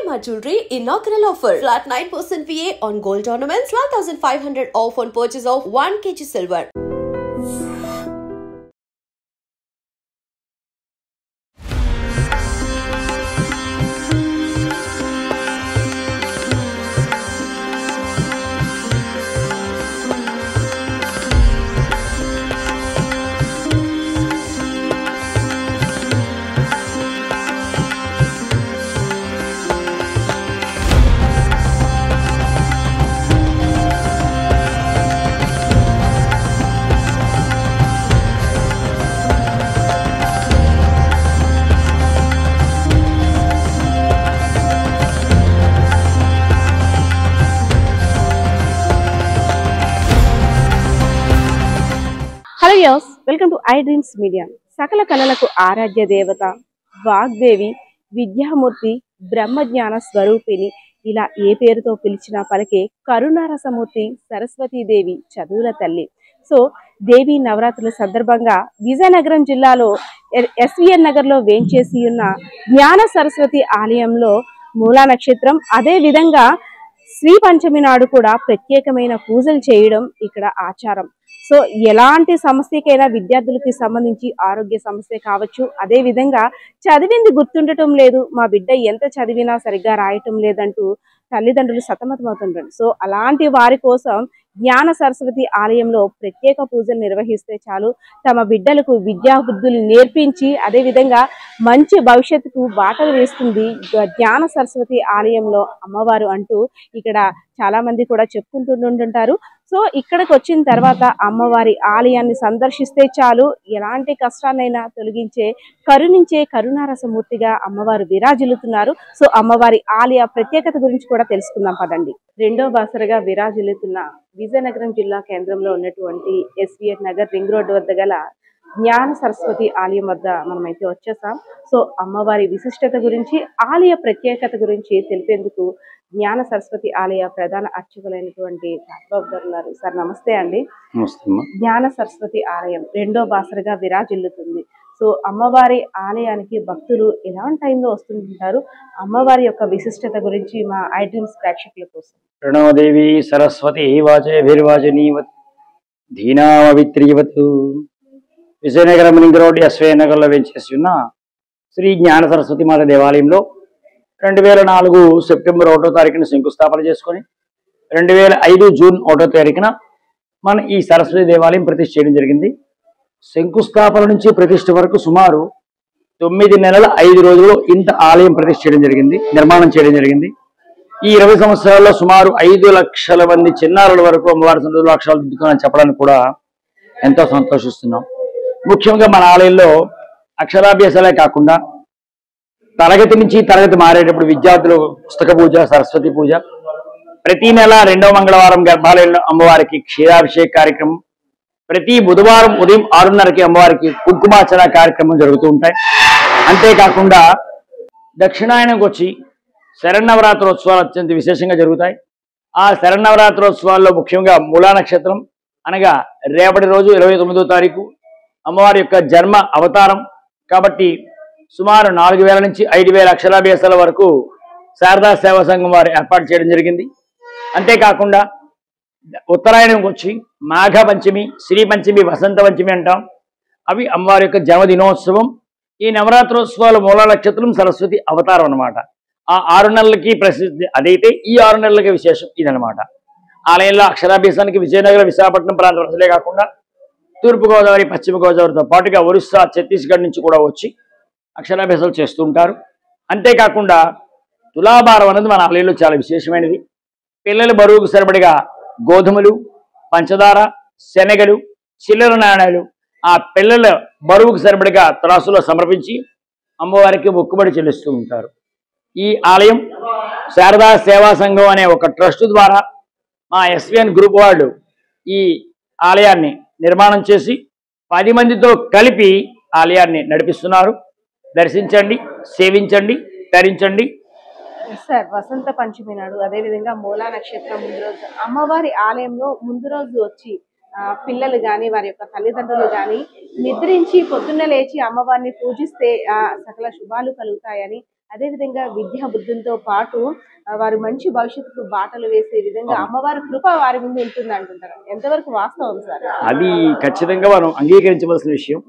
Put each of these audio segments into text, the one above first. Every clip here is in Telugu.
Shalimar Jewelry inaugural offer. Flat 9% VA on gold ornaments, 12,500 off on purchase of 1 kg silver. Hello యోస్, welcome to iDreams media. సకల కళలకు ఆరాధ్య దేవత, వాగ్దేవి, విద్యామూర్తి, బ్రహ్మజ్ఞాన స్వరూపిణి, ఇలా ఏ పేరుతో పిలిచినా పలికే కరుణారసమూర్తి సరస్వతీదేవి చదువుల తల్లి. సో దేవి నవరాత్రుల సందర్భంగా విజయనగరం జిల్లాలో ఎస్విఎన్ నగర్లో వేంచేసి ఉన్న జ్ఞాన సరస్వతి ఆలయంలో మూలా నక్షత్రం, అదే విధంగా శ్రీ పంచమి నాడు కూడా ప్రత్యేకమైన పూజలు చేయడం ఇక్కడ ఆచారం. సో ఎలాంటి సమస్యకైనా విద్యార్థులకి సంబంధించి ఆరోగ్య సమస్య కావచ్చు, అదే విధంగా చదివింది గుర్తుండటం లేదు, మా బిడ్డ ఎంత చదివినా సరిగ్గా రాయటం లేదంటూ తల్లిదండ్రులు సతమతమవుతుంటారు. సో అలాంటి వారి కోసం జ్ఞాన సరస్వతి ఆలయంలో ప్రత్యేక పూజలు నిర్వహిస్తే చాలు, తమ బిడ్డలకు విద్యా బుద్ధులు నేర్పించి అదేవిధంగా మంచి భవిష్యత్తుకు బాటలు వేస్తుంది జ్ఞాన సరస్వతి ఆలయంలో అమ్మవారు అంటూ ఇక్కడ చాలా మంది కూడా చెప్పుకుంటుంటారు. సో ఇక్కడికి వచ్చిన తర్వాత అమ్మవారి ఆలయాన్ని సందర్శిస్తే చాలు, ఎలాంటి కష్టాన్నైనా తొలగించే కరుణించే కరుణారసమూర్తిగా అమ్మవారు విరాజిల్లుతున్నారు. సో అమ్మవారి ఆలయ ప్రత్యేకత గురించి కూడా తెలుసుకుందాం పదండి. రెండో బాసరగా విరాజిల్లుతున్న విజయనగరం జిల్లా కేంద్రంలో ఉన్నటువంటి ఎస్విఎన్ నగర్ రింగ్ రోడ్డు వద్ద గల జ్ఞాన సరస్వతి ఆలయం వద్ద మనమైతే వచ్చేసాం. సో అమ్మవారి విశిష్టత గురించి, ఆలయ ప్రత్యేకత గురించి తెలిపేందుకు జ్ఞాన సరస్వతి ఆలయ ప్రధాన అర్చకులైనటువంటి రాఘబాబు గారు ఉన్నారు. సార్ నమస్తే అండి. జ్ఞాన సరస్వతి ఆలయం రెండో బాసరగా విరాజిల్లుతుంది. సో అమ్మవారి ఆలయానికి భక్తులు ఎలాంటి టైంలో వస్తుంటారు, అమ్మవారి యొక్క విశిష్టత గురించి మా ఐ డ్రీమ్స్ ప్రేక్షకుల కోసం. ప్రణవదేవి సరస్వతి వాచేభిర్వాచనీవత్ ధీనామవిత్రీవత్. విజయనగరం రింగ్ రోడ్ ఎస్విఎన్ నగర్లో వెంచేసి ఉన్న శ్రీ జ్ఞాన సరస్వతి మాత దేవాలయంలో 2004 సెప్టెంబర్ 1వ తారీఖున శంకుస్థాపన చేసుకొని 2005 జూన్ 1వ తారీఖున మన ఈ సరస్వతి దేవాలయం ప్రతిష్ఠ చేయడం జరిగింది. శంకుస్థాపన నుంచి ప్రతిష్ఠ వరకు సుమారు 9 నెలల 5 రోజుల్లో ఇంత ఆలయం ప్రతిష్ఠ చేయడం జరిగింది, నిర్మాణం చేయడం జరిగింది. ఈ 20 సంవత్సరాల్లో సుమారు 5 లక్షల మంది చిన్నారుల వరకు అమ్మవారి సన్నిధిలో అక్షరాలు దిద్దుకుని చెప్పడానికి కూడా ఎంతో సంతోషిస్తున్నాం. ముఖ్యంగా మన ఆలయంలో అక్షరాభ్యాసాలే కాకుండా తరగతి నుంచి తరగతి మారేటప్పుడు విద్యార్థులు పుస్తక పూజ, సరస్వతి పూజ, ప్రతి నెల 2వ మంగళవారం గర్భాలయంలో అమ్మవారికి క్షీరాభిషేక కార్యక్రమం, ప్రతి బుధవారం ఉదయం 6:30కి అమ్మవారికి కుంకుమార్చన కార్యక్రమం జరుగుతూ ఉంటాయి. అంతేకాకుండా దక్షిణాయనంకి వచ్చి శరన్నవరాత్రోత్సవాలు అత్యంత విశేషంగా జరుగుతాయి. ఆ శరన్నవరాత్రోత్సవాల్లో ముఖ్యంగా మూలా నక్షత్రం అనగా రేపటి రోజు 29వ తారీఖు అమ్మవారి యొక్క జన్మ అవతారం కాబట్టి సుమారు 4000 నుంచి 5000 అక్షరాభ్యాసాల వరకు శారదా సేవా సంఘం వారు ఏర్పాటు చేయడం జరిగింది. అంతేకాకుండా ఉత్తరాయణంకి వచ్చి మాఘ పంచమి, శ్రీ పంచమి, వసంత పంచమి అంటాం, అవి అమ్మవారి యొక్క జన్మదినోత్సవం. ఈ నవరాత్రోత్సవాలు మూలా నక్షత్రం సరస్వతి అవతారం అన్నమాట. ఆ 6 నెలలకి ప్రసిద్ధి అదైతే ఈ 6 నెలలకి విశేషం ఇదనమాట. ఆలయంలో అక్షరాభ్యాసానికి విజయనగరం, విశాఖపట్నం ప్రాంత ప్రజలే కాకుండా తూర్పుగోదావరి, పశ్చిమ గోదావరితో పాటుగా ఒరిస్సా, ఛత్తీస్గఢ్ నుంచి కూడా వచ్చి అక్షరాభ్యాసాలు చేస్తుంటారు. అంతేకాకుండా తులాభారం అనేది మన ఆలయంలో చాలా విశేషమైనది. పిల్లల బరువుకు సరిపడిగా గోధుమలు, పంచదార, శనగలు, చిల్లర నాణాలు ఆ పిల్లల బరువుకు సరిపడిగా త్రాసులో సమర్పించి అమ్మవారికి మొక్కుబడి చెల్లిస్తూ ఉంటారు. ఈ ఆలయం శారదా సేవా సంఘం అనే ఒక ట్రస్ట్ ద్వారా మా ఎస్విఎన్ గ్రూప్ వాళ్ళు ఈ ఆలయాన్ని నిర్మాణం చేసి 10 మందితో కలిపి ఆలయాన్ని నడిపిస్తున్నారు. దర్శించండి, సేవించండి, ధరించండి. సార్ వసంత పంచమి నాడు, అదేవిధంగా మూలా నక్షత్రం ముందు రోజు అమ్మవారి ఆలయంలో ముందు రోజు వచ్చి పిల్లలు కానీ వారి యొక్క తల్లిదండ్రులు కానీ నిద్రించి పొద్దున్న లేచి అమ్మవారిని పూజిస్తే సకల శుభాలు కలుగుతాయని అదేవిధంగా విద్యా బుద్ధులతో పాటు వారు మంచి భవిష్యత్తుకు బాటలు వేసే విధంగా అవును. అమ్మవారి కృప వారి ముందు ఉంటుంది అంటుంటారు. ఎంతవరకు వాస్తవం సార్? అది ఖచ్చితంగా మనం అంగీకరించవలసిన విషయం.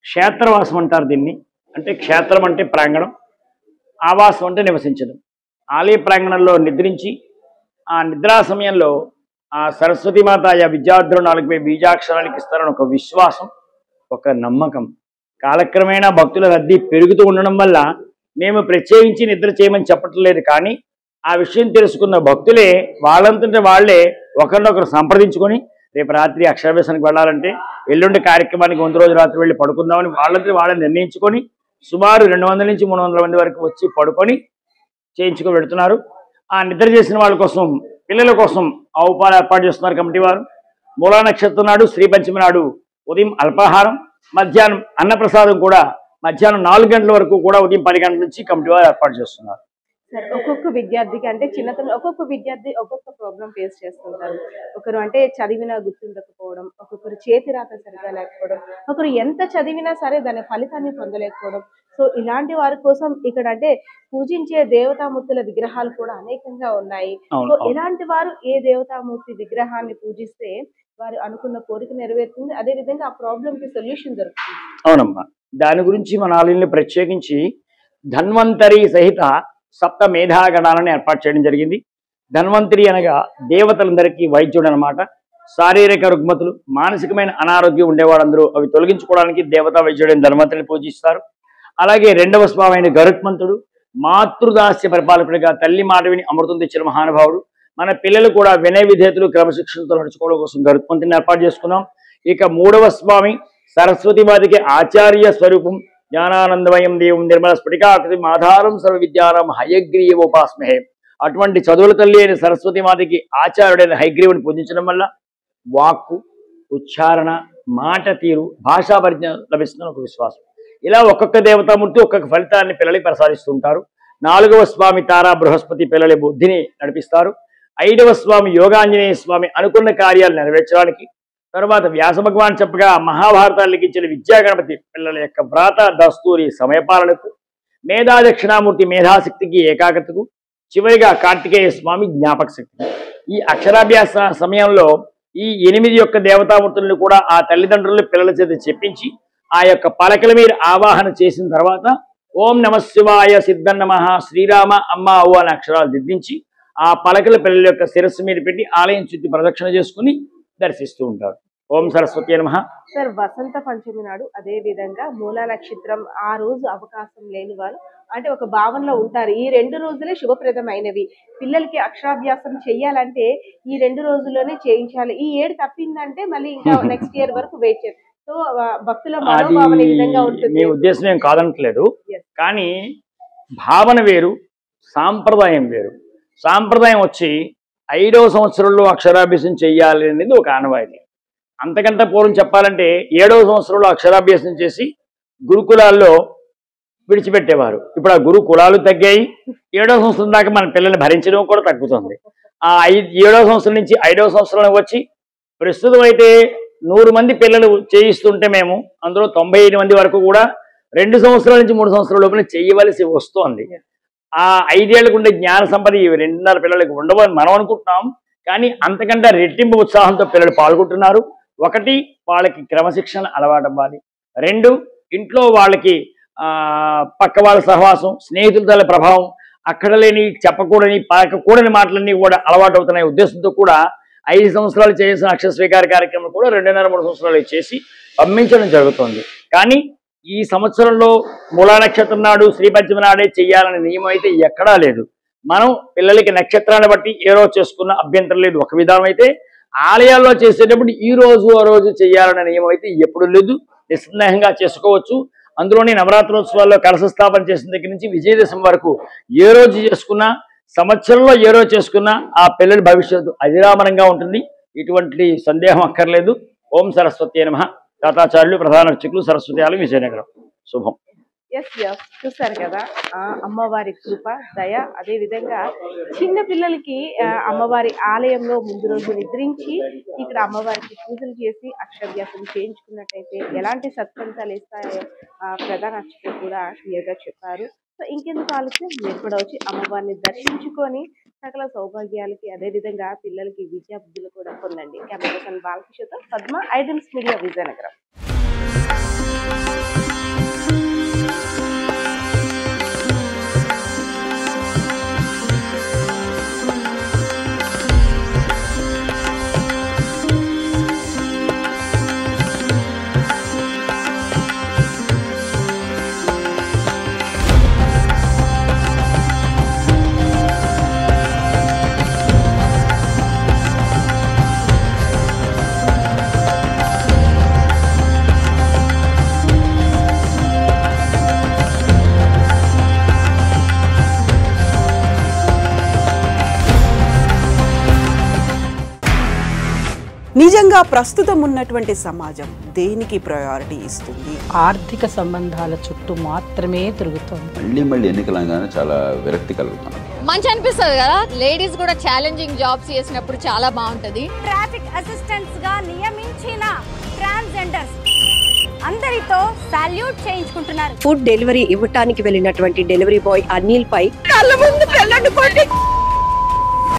క్షేత్రవాసం అంటారు దీన్ని. అంటే క్షేత్రం అంటే ప్రాంగణం, ఆవాసం అంటే నివసించడం. ఆలయ ప్రాంగణంలో నిద్రించి ఆ నిద్రా సమయంలో ఆ సరస్వతీమాత ఆ విద్యార్థులు 4 బీజాక్షరాలకి ఇస్తారని ఒక విశ్వాసం, ఒక నమ్మకం. కాలక్రమేణా భక్తుల రద్దీ పెరుగుతూ ఉండడం వల్ల మేము ప్రత్యేకించి నిద్ర చేయమని చెప్పట్లేదు, కానీ ఆ విషయం తెలుసుకున్న భక్తులే వాళ్ళంతటా వాళ్ళే ఒకరినొకరు సంప్రదించుకొని రేపు రాత్రి అక్షరాభ్యాసానికి వెళ్ళాలంటే ఎల్లుండి కార్యక్రమానికి ముందు రోజు రాత్రి వెళ్ళి పడుకుందామని వాళ్ళంతా వాళ్ళని నిర్ణయించుకొని సుమారు 200 నుంచి 300 మంది వరకు వచ్చి పడుకొని చేయించుకొని పెడుతున్నారు. ఆ నిద్ర చేసిన వాళ్ళ కోసం, పిల్లల కోసం ఆవుపాలు ఏర్పాటు చేస్తున్నారు కమిటీ వారు. మూలా నక్షత్రం నాడు, శ్రీ పంచమి నాడు ఉదయం అల్పాహారం, మధ్యాహ్నం అన్నప్రసాదం కూడా మధ్యాహ్నం 4 గంటల వరకు కూడా ఉదయం 10 గంటల నుంచి కమిటీ వారు ఏర్పాటు చేస్తున్నారు. సరే, ఒక్కొక్క విద్యార్థికి అంటే చిన్నతనం ఒక్కొక్క విద్యార్థి ఒక్కొక్క ప్రాబ్లం ఫేస్ చేస్తుంటారు. ఒకరు అంటే చదివినా గుర్తుండకపోవడం, ఒక్కొక్కరు చేతి రాత సరిగా లేకపోవడం, ఒకరు ఎంత చదివినా సరే దాని ఫలితాన్ని పొందలేకపోవడం. సో ఇలాంటి వారి కోసం ఇక్కడ అంటే పూజించే దేవతామూర్తుల విగ్రహాలు కూడా అనేకంగా ఉన్నాయి. సో ఎలాంటి వారు ఏ దేవతామూర్తి విగ్రహాన్ని పూజిస్తే వారు అనుకున్న కోరిక నెరవేరుతుంది, అదే విధంగా ఆ ప్రాబ్లం కి సొల్యూషన్ దొరుకుతుంది? అవునమ్మా, దాని గురించి మన ఆలయంలో ప్రత్యేకించి ధన్వంతరి సహిత సప్త మేధాగణాలను ఏర్పాటు చేయడం జరిగింది. ధన్వంతరి అనగా దేవతలందరికీ వైద్యుడు అనమాట. శారీరక రుగ్మతులు, మానసికమైన అనారోగ్యం ఉండేవాళ్ళందరూ అవి తొలగించుకోవడానికి దేవతా వైద్యుడైన ధన్వంతరిని పూజిస్తారు. అలాగే 2వ స్వామి గరుత్మంతుడు, మాతృదాస్య పరిపాలకుడిగా తల్లి మాట విని అమృతం తెచ్చిన మహానుభావుడు. మన పిల్లలు కూడా వినయ విధేయతలు క్రమశిక్షణతో నడుచుకోవడం కోసం గరుత్మంతుని ఏర్పాటు చేసుకున్నాం. ఇక 3వ స్వామి సరస్వతీమాతకి ఆచార్య స్వరూపం, జ్ఞానానందమయం దేవం నిర్మల స్ఫటికాకృతి ఆధారం సర్వ విద్యానం హయగ్రీవోపాస్మహే. అటువంటి చదువుల తల్లి అయిన సరస్వతీమాతకి ఆచార్యుడైన హయగ్రీవుని పూజించడం వల్ల వాక్కు, ఉచ్చారణ, మాట తీరు, భాషా పరిజ్ఞానం లభిస్తున్న ఒక విశ్వాసం. ఇలా ఒక్కొక్క దేవతామూర్తి ఒక్కొక్క ఫలితాన్ని పిల్లలకి ప్రసాదిస్తూ ఉంటారు. 4వ స్వామి తారా బృహస్పతి పిల్లల బుద్ధిని నడిపిస్తారు. 5వ స్వామి యోగాంజనేయ స్వామి అనుకున్న కార్యాలు నెరవేర్చడానికి, తర్వాత వ్యాస భగవాన్ చెప్పగా మహాభారతాలు లిఖించిన విద్యాగణపతి పిల్లల యొక్క వ్రాత దస్తూరి సమయపాలనకు, మేధా దక్షిణామూర్తి మేధాశక్తికి ఏకాగ్రతకు, చివరిగా కార్తికేయ స్వామి జ్ఞాపక శక్తి. ఈ అక్షరాభ్యాస సమయంలో ఈ 8 యొక్క దేవతామూర్తులను కూడా ఆ తల్లిదండ్రులు పిల్లల చేత చెప్పించి ఆ యొక్క పలకల మీద ఆవాహన చేసిన తర్వాత ఓం నమ శివాయ సిద్ధన్నమః శ్రీరామ అమ్మ అవ్వ అనే అక్షరాలు దిద్దించి ఆ పలకల పిల్లల యొక్క శిరస్సు మీద పెట్టి ఆలయం చుట్టూ ప్రదక్షిణ చేసుకుని దర్శిస్తూ ఉంటారు. ఓం సరస్వతి నమః. సార్, వసంత పంచమి నాడు అదే విధంగా మూలా నక్షత్రం ఆ రోజు అవకాశం లేని వారు అంటే ఒక భావనలో ఉంటారు. ఈ 2 రోజులే శుభప్రదమైనవి, పిల్లలకి అక్షరాభ్యాసం చెయ్యాలంటే ఈ 2 రోజుల్లోనే చేయించాలి, ఈ ఏడు తప్పిందంటే మళ్ళీ ఇంకా నెక్స్ట్ ఇయర్ వరకు వెయిట్ చేయాలి. సో భక్తుల మనోభావన ఈ విధంగా ఉంటుంది. మీ ఉద్దేశం ఏం కాదనట్లేదు, కానీ భావన వేరు, సాంప్రదాయం వేరు. సాంప్రదాయం వచ్చి 5వ సంవత్సరంలో అక్షరాభ్యాసం చెయ్యాలి అనేది ఒక ఆనవాయితీ. అంతకంటే పూర్వం చెప్పాలంటే 7వ సంవత్సరంలో అక్షరాభ్యాసం చేసి గురుకులాల్లో విడిచిపెట్టేవారు. ఇప్పుడు ఆ గురుకులాలు తగ్గాయి. 7వ సంవత్సరం దాకా మన పిల్లల్ని భరించడం కూడా తగ్గుతుంది. ఆ 7వ సంవత్సరం నుంచి 5వ సంవత్సరంలోకి వచ్చి ప్రస్తుతం అయితే 100 మంది పిల్లలు చేయిస్తుంటే మేము అందులో 95 మంది వరకు కూడా 2 సంవత్సరాల నుంచి 3 సంవత్సరాల లోపల చేయవలసి వస్తోంది. ఆ 5 ఏళ్లకు ఉండే జ్ఞాన సంపద ఈ 2.5 పిల్లలకు ఉండవని మనం అనుకుంటున్నాం, కానీ అంతకంటే రెట్టింపు ఉత్సాహంతో పిల్లలు పాల్గొంటున్నారు. 1, వాళ్ళకి క్రమశిక్షణ అలవాటు అవ్వాలి. 2, ఇంట్లో వాళ్ళకి పక్క వాళ్ళ సహవాసం, స్నేహితుల ప్రభావం, అక్కడ లేని చెప్పకూడని పలకకూడని మాటలన్నీ కూడా అలవాటు అవుతున్నాయి ఉద్దేశంతో కూడా 5 సంవత్సరాలు చేసిన అక్షర స్వీకార కార్యక్రమం కూడా 2.5-3 సంవత్సరాలు చేసి పంపించడం జరుగుతుంది. కానీ ఈ సంవత్సరంలో మూలా నక్షత్రం నాడు, శ్రీ పంచమి నాడే చెయ్యాలనే నియమం అయితే ఎక్కడా లేదు. మనం పిల్లలకి నక్షత్రాన్ని బట్టి ఏ రోజు చేసుకున్న అభ్యంతరం లేదు. ఒక విధానం అయితే ఆలయాల్లో చేసేటప్పుడు ఈ రోజు ఆ రోజు చేయాలనే నియమం అయితే ఎప్పుడు లేదు, నిస్సందేహంగా చేసుకోవచ్చు. అందులోని నవరాత్రోత్సవాల్లో కలశ స్థాపన చేసిన దగ్గర నుంచి విజయదశమి వరకు ఏ రోజు చేసుకున్నా, సంవత్సరంలో ఏ రోజు చేసుకున్నా ఆ పిల్లల భవిష్యత్తు అజరామరంగా ఉంటుంది. ఇటువంటి సందేహం అక్కర్లేదు. ఓం సరస్వతి నమః. తాతాచార్యులు, ప్రధాన అర్చకులు, సరస్వతి ఆలయం, విజయనగరం. శుభం. చూసారు కదా అమ్మవారి కృప, దయ. అదే విధంగా చిన్న పిల్లలకి అమ్మవారి ఆలయంలో ముందు రోజు నిద్రించి ఇక్కడ అమ్మవారికి పూజలు చేసి అక్షరాభ్యాసం చేయించుకున్నట్టయితే ఎలాంటి సత్ఫలితాలు ఇస్తాయో ప్రధాన అర్చకులు కూడా క్లియర్ గా చెప్పారు. సో ఇంకెందుకు ఆలస్యం, మీరు కూడా వచ్చి అమ్మవారిని దర్శించుకొని సకల సౌభాగ్యాలకి అదేవిధంగా పిల్లలకి విద్యాబుద్ధులు కూడా పొందండి. కెమెరా పర్సన్ బాలకృష్ణతో పద్మ, ఐడ్రీమ్స్ మీడియా, విజయనగరం. నిజంగా ప్రస్తుతం ఉన్నటువంటి సమాజం దేనికి ప్రయారిటీ ఇస్తుంది? ఆర్థిక సంబంధాల చుట్టూ మాత్రమే తిరుగుతుంది. మళ్ళీ ఎన్నికలంగానే చాలా విరక్తి కలుగుతున్నాం. మంచి అనిపిస్తుంది కదా, లేడీస్ కూడా ఛాలెంజింగ్ జాబ్స్ చేసినప్పుడు చాలా బాగుంటది. ట్రాఫిక్ అసిస్టెంట్స్ గా నియమించిన ట్రాన్స్జెండర్స్ అందరితో సాల్యూట్ చేయించుకుంటున్నారు. ఫుడ్ డెలివరీ ఇవ్వటానికి వెళ్ళినటువంటి డెలివరీ బాయ్ అనిల్ పై కళ్ళ ముందు